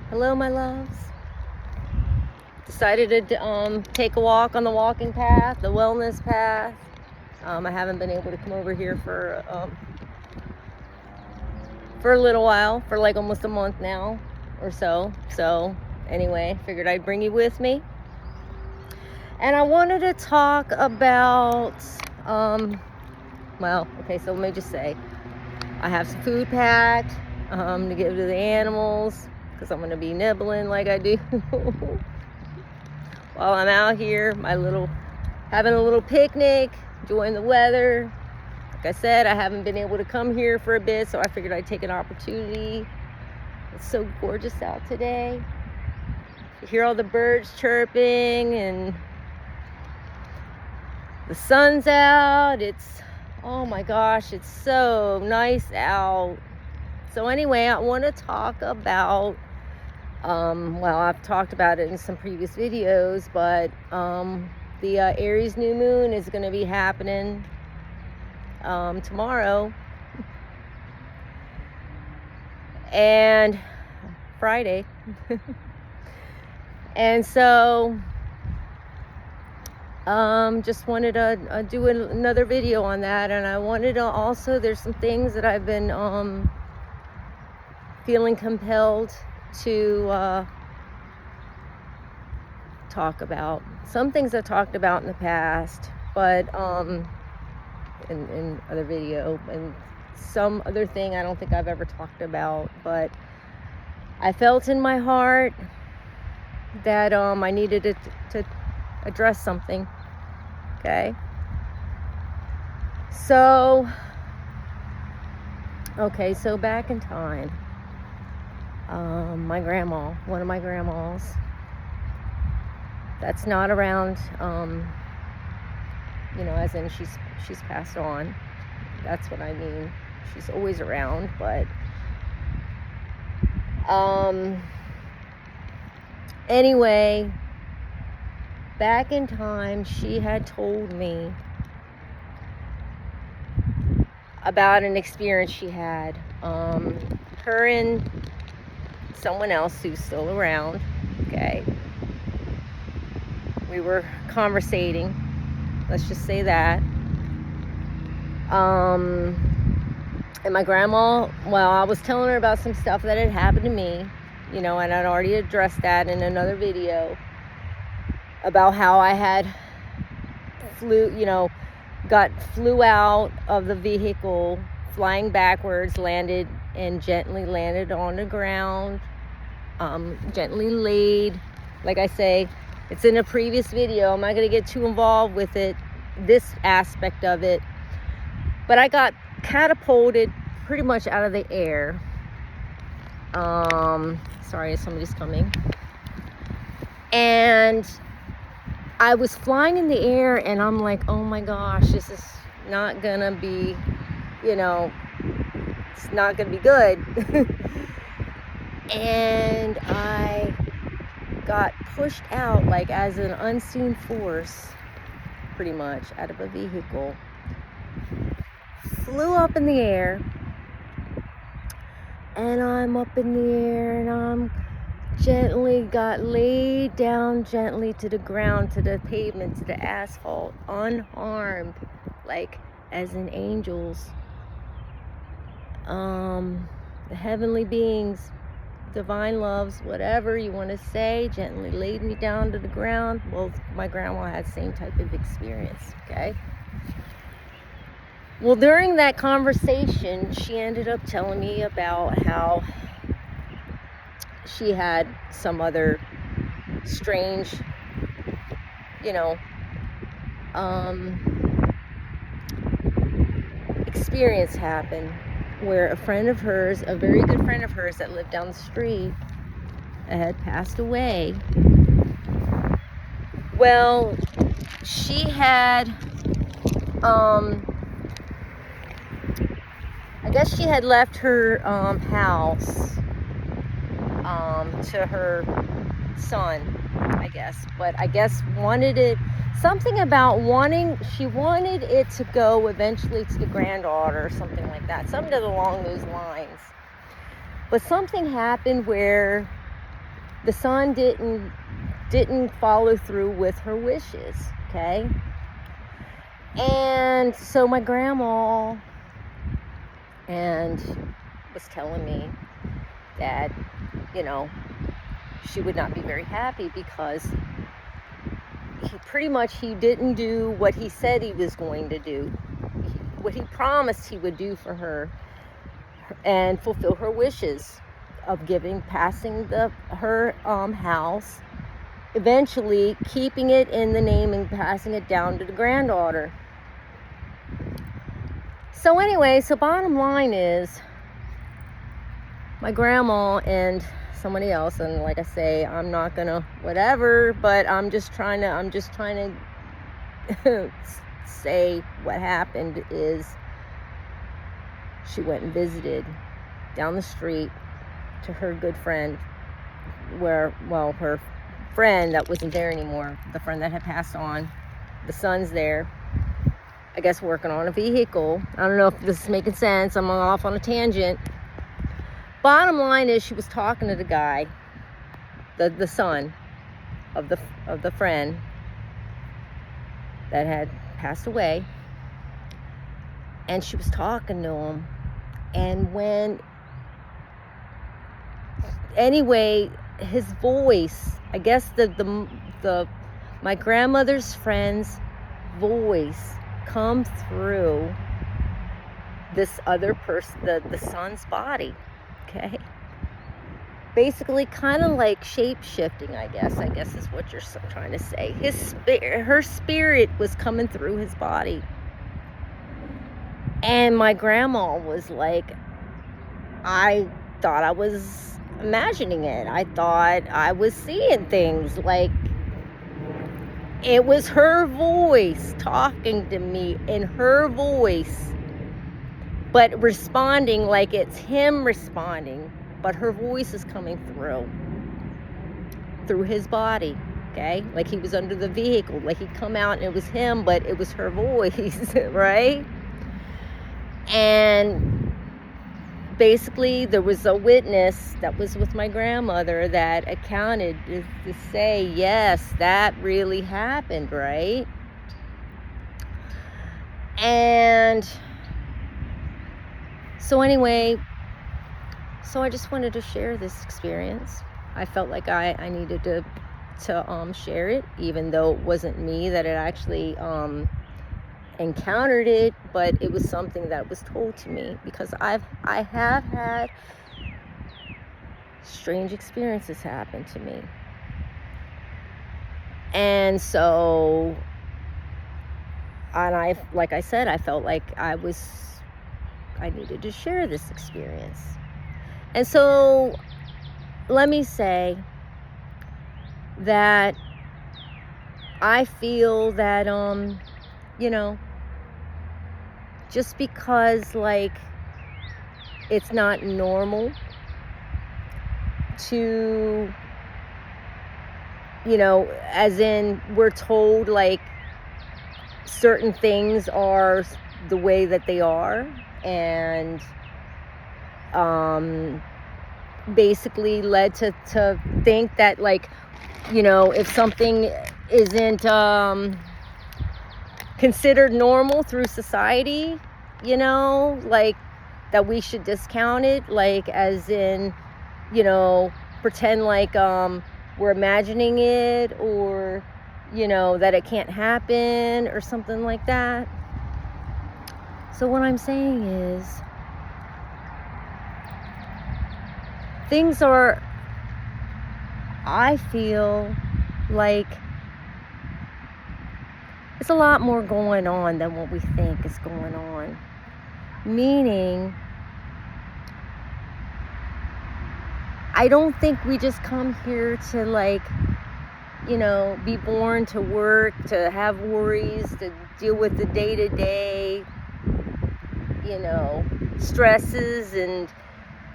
Hello, my loves. Decided to take a walk on the walking path, the wellness path. I haven't been able to come over here for a little while, for like almost a month now or so. So anyway, figured I'd bring you with me. And I wanted to talk about, okay, so let me just say, I have some food packed to give to the animals, because I'm going to be nibbling like I do while I'm out here, having a little picnic, enjoying the weather. Like I said, I haven't been able to come here for a bit, so I figured I'd take an opportunity. It's so gorgeous out today. You hear all the birds chirping and the sun's out. Oh my gosh, it's so nice out. So anyway, I want to talk about, I've talked about it in some previous videos, but the Aries new moon is going to be happening tomorrow and Friday. And so just wanted to do another video on that. And I wanted to also, there's some things that I've been feeling compelled to talk about. Some things I've talked about in the past, but in other video, and some other thing I don't think I've ever talked about, but I felt in my heart that I needed to address something. Okay, so back in time, my grandma, one of my grandmas that's not around, as in she's passed on. That's what I mean. She's always around, but anyway, back in time, she had told me about an experience she had. Her and someone else who's still around, okay, we were conversating, let's just say that. And my grandma, I was telling her about some stuff that had happened to me, and I'd already addressed that in another video about how I had flew out of the vehicle, flying backwards, gently landed on the ground, gently laid. Like I say, it's in a previous video. I'm not going to get too involved with this aspect of it. But I got catapulted pretty much out of the air. Sorry, somebody's coming. And I was flying in the air, and I'm like, oh my gosh, this is not gonna be, it's not gonna be good. And I got pushed out, like as an unseen force, pretty much, out of a vehicle. Flew up in the air, and I'm up in the air, and I'm got laid down gently to the ground, to the pavement, to the asphalt, unharmed, like as in angels. The heavenly beings, divine loves, whatever you want to say, gently laid me down to the ground. Well, my grandma had the same type of experience, okay? Well, during that conversation, she ended up telling me about how she had some other strange, experience happen where a friend of hers, a very good friend of hers that lived down the street, had passed away. Well, she had, I guess she had left her house to her son, I guess, but I guess she wanted it to go eventually to the granddaughter or something like that, something along those lines. But something happened where the son didn't follow through with her wishes, okay? And so my grandma was telling me that, you know, she would not be very happy because he didn't do what he said he was going to do, what he promised he would do for her and fulfill her wishes of passing her house, eventually keeping it in the name and passing it down to the granddaughter. So anyway, bottom line is my grandma and somebody else, and like I say, I'm not gonna whatever, but I'm just trying to say what happened is she went and visited down the street to her good friend, her friend that wasn't there anymore, the friend that had passed on. The son's there, I guess, working on a vehicle. I don't know if this is making sense. I'm off on a tangent. Bottom line is she was talking to the guy, the son of the friend that had passed away, and she was talking to him. And anyway, his voice, I guess my grandmother's friend's voice come through this other person, the son's body, okay? Basically kind of like shape-shifting, I guess is what you're trying to say. Her spirit was coming through his body. And my grandma was like, I thought I was imagining it. I thought I was seeing things. Like, it was her voice talking to me in her voice, but responding like it's him responding, but her voice is coming through his body, okay? Like he was under the vehicle, like he'd come out and it was him, but it was her voice, right? And basically there was a witness that was with my grandmother that accounted to say, yes, that really happened, right? And so anyway, I just wanted to share this experience. I felt like I needed to share it, even though it wasn't me that had actually encountered it, but it was something that was told to me, because I have had strange experiences happen to me. And so, like I said, I felt like I needed to share this experience. And so let me say that I feel that just because like it's not normal to, as in we're told like certain things are the way that they are, and basically led to think that, like, if something isn't considered normal through society, like that we should discount it, like as in, pretend like we're imagining it, or that it can't happen or something like that. So what I'm saying is, I feel like it's a lot more going on than what we think is going on. Meaning, I don't think we just come here to, like, be born to work, to have worries, to deal with the day-to-day, stresses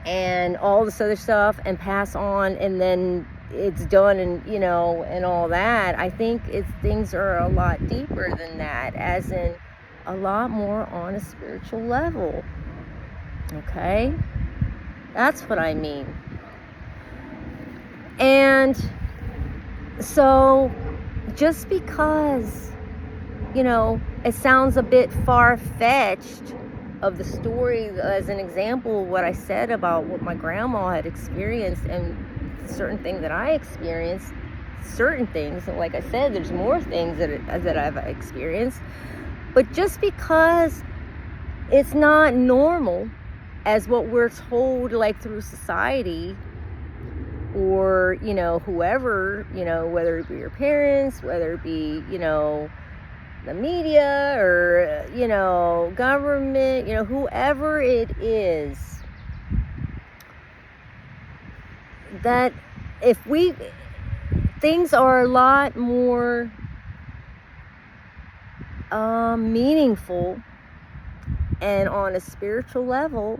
and all this other stuff, and pass on, and then it's done, and and all that. I think things are a lot deeper than that, as in a lot more on a spiritual level. Okay? That's what I mean. And And so just because, it sounds a bit far-fetched of the story, as an example, what I said about what my grandma had experienced and certain things that I experienced, certain things, and like I said, there's more things that I've experienced, but just because it's not normal as what we're told, like through society, or whoever, whether it be your parents, whether it be the media, or government, whoever it is, that things are a lot more meaningful and on a spiritual level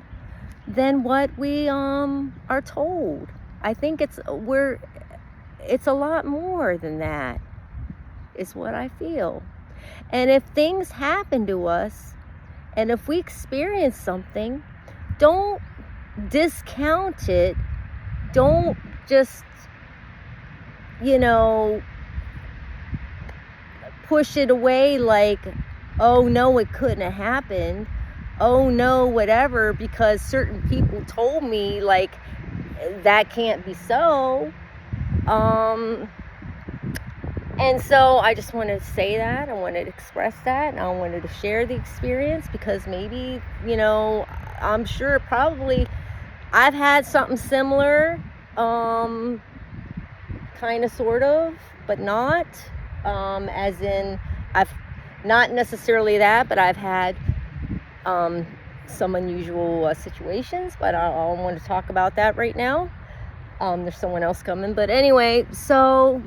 than what we are told. I think it's a lot more than that, is what I feel. And if things happen to us, and if we experience something, don't discount it. Don't just, push it away like, oh no, it couldn't have happened. Oh no, whatever, because certain people told me, like, that can't be so. And so I just wanted to say that. I wanted to express that. And I wanted to share the experience because maybe, I'm sure probably I've had something similar, kind of, sort of, but not, as in, I've not necessarily that, but I've had some unusual situations, but I don't want to talk about that right now. There's someone else coming, but anyway, so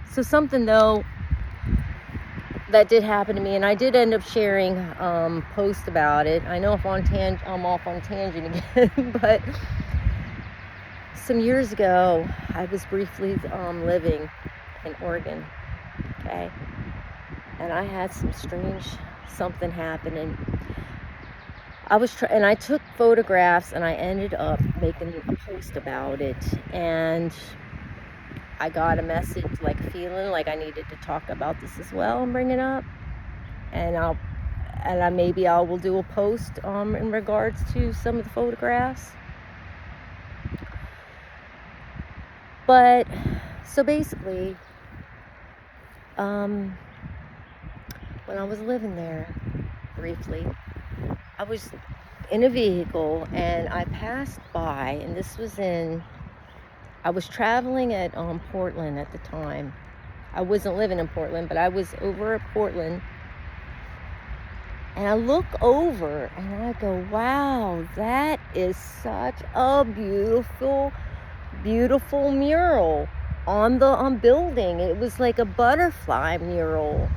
something though that did happen to me, and I did end up sharing post about it. I know I'm off on tangent again, but some years ago I was briefly living in Oregon, okay, and I had some strange something happening. I took photographs, and I ended up making a post about it, and I got a message, like a feeling like I needed to talk about this as well and bring it up, and maybe I will do a post in regards to some of the photographs. But so basically, when I was living there briefly, I was in a vehicle, and I passed by, and I was traveling at Portland at the time. I wasn't living in Portland, but I was over at Portland, and I look over and I go, wow, that is such a beautiful, beautiful mural on the building. It was like a butterfly mural,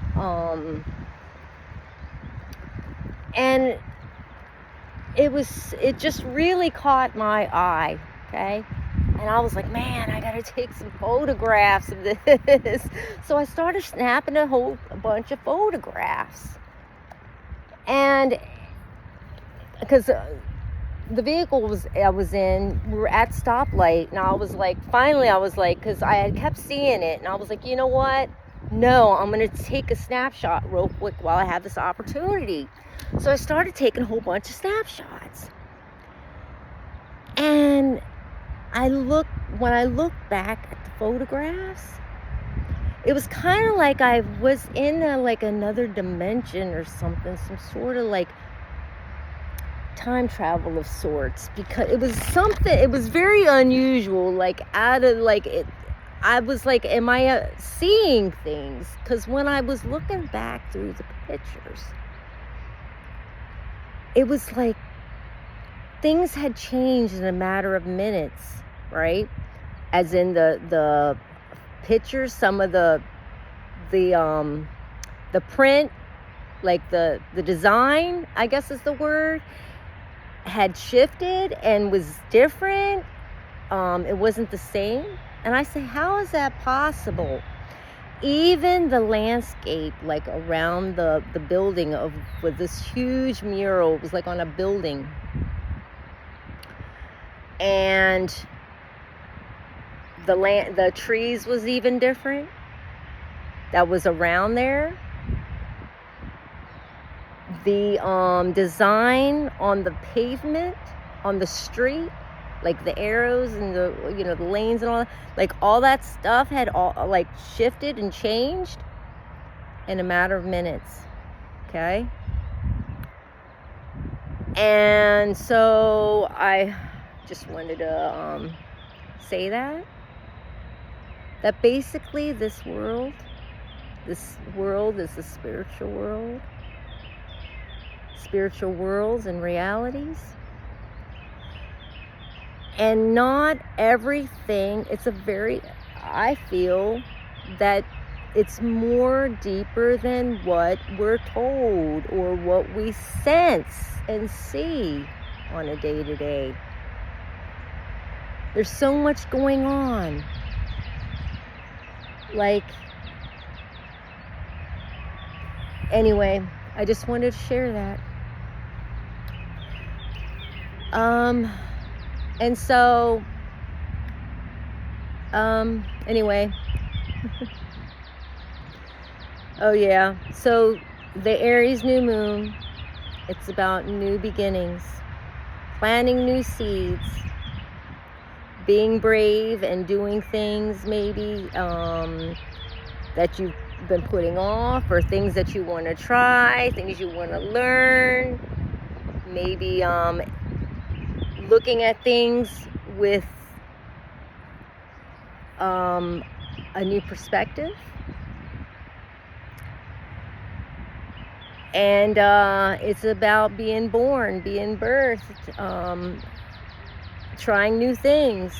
and it just really caught my eye, okay? And I was like, man, I gotta take some photographs of this. So I started snapping a bunch of photographs. And because the vehicle I was in, we were at stoplight, and I was like, because I had kept seeing it, and I was like, you know what? No, I'm gonna take a snapshot real quick while I have this opportunity. So I started taking a whole bunch of snapshots. And when I look back at the photographs, it was kind of like I was in another dimension or something, some sort of like time travel of sorts, because it was very unusual, like out of like it. I was like, am I seeing things? Because when I was looking back through the pictures, it was like things had changed in a matter of minutes, right? As in the pictures, some of the print, like the design, I guess is the word, had shifted and was different. It wasn't the same. And I say, how is that possible? Even the landscape, like around the building with this huge mural, it was like on a building. And the trees was even different that was around there. The design on the pavement, on the street, like the arrows and the the lanes and all that, like all that stuff had all like shifted and changed in a matter of minutes. Okay. And so I just wanted to say that basically this world is a spiritual world, spiritual worlds and realities. And not everything, I feel that it's more deeper than what we're told or what we sense and see on a day-to-day. There's so much going on. Like, anyway, I just wanted to share that. And so, anyway, oh yeah, so the Aries new moon, it's about new beginnings, planting new seeds, being brave and doing things maybe that you've been putting off, or things that you want to try, things you want to learn, maybe looking at things with a new perspective. And it's about being born, being birthed, trying new things.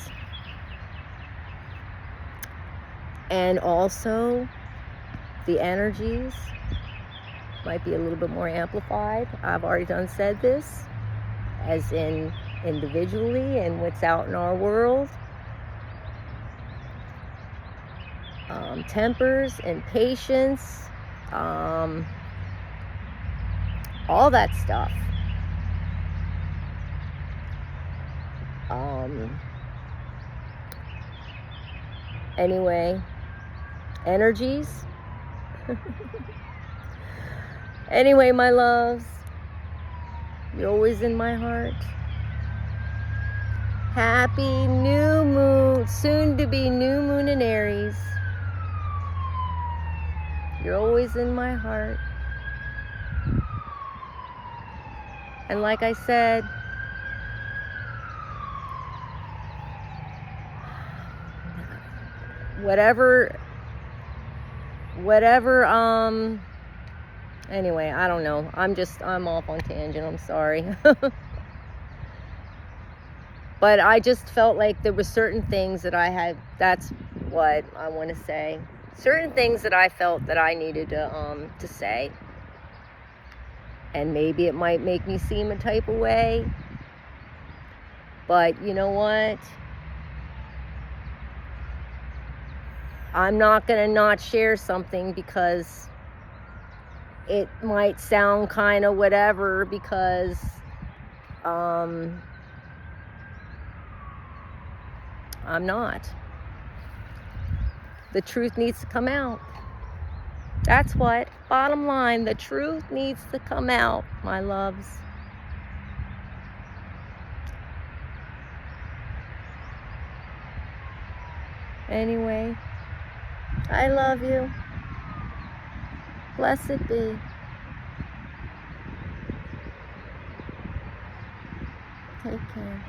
And also the energies might be a little bit more amplified. I've already said this, as in individually and what's out in our world. Tempers and patience, all that stuff. Anyway, energies. Anyway, my loves, you're always in my heart. Happy new moon, soon to be new moon in Aries. You're always in my heart. And like I said, whatever, anyway, I don't know. I'm off on tangent. I'm sorry. But I just felt like there were certain things that I had, that's what I want to say. Certain things that I felt that I needed to say. And maybe it might make me seem a type of way. But you know what? I'm not going to not share something because it might sound kind of whatever, because I'm not. The truth needs to come out. That's what. Bottom line, the truth needs to come out, my loves. Anyway, I love you. Blessed be. Take care.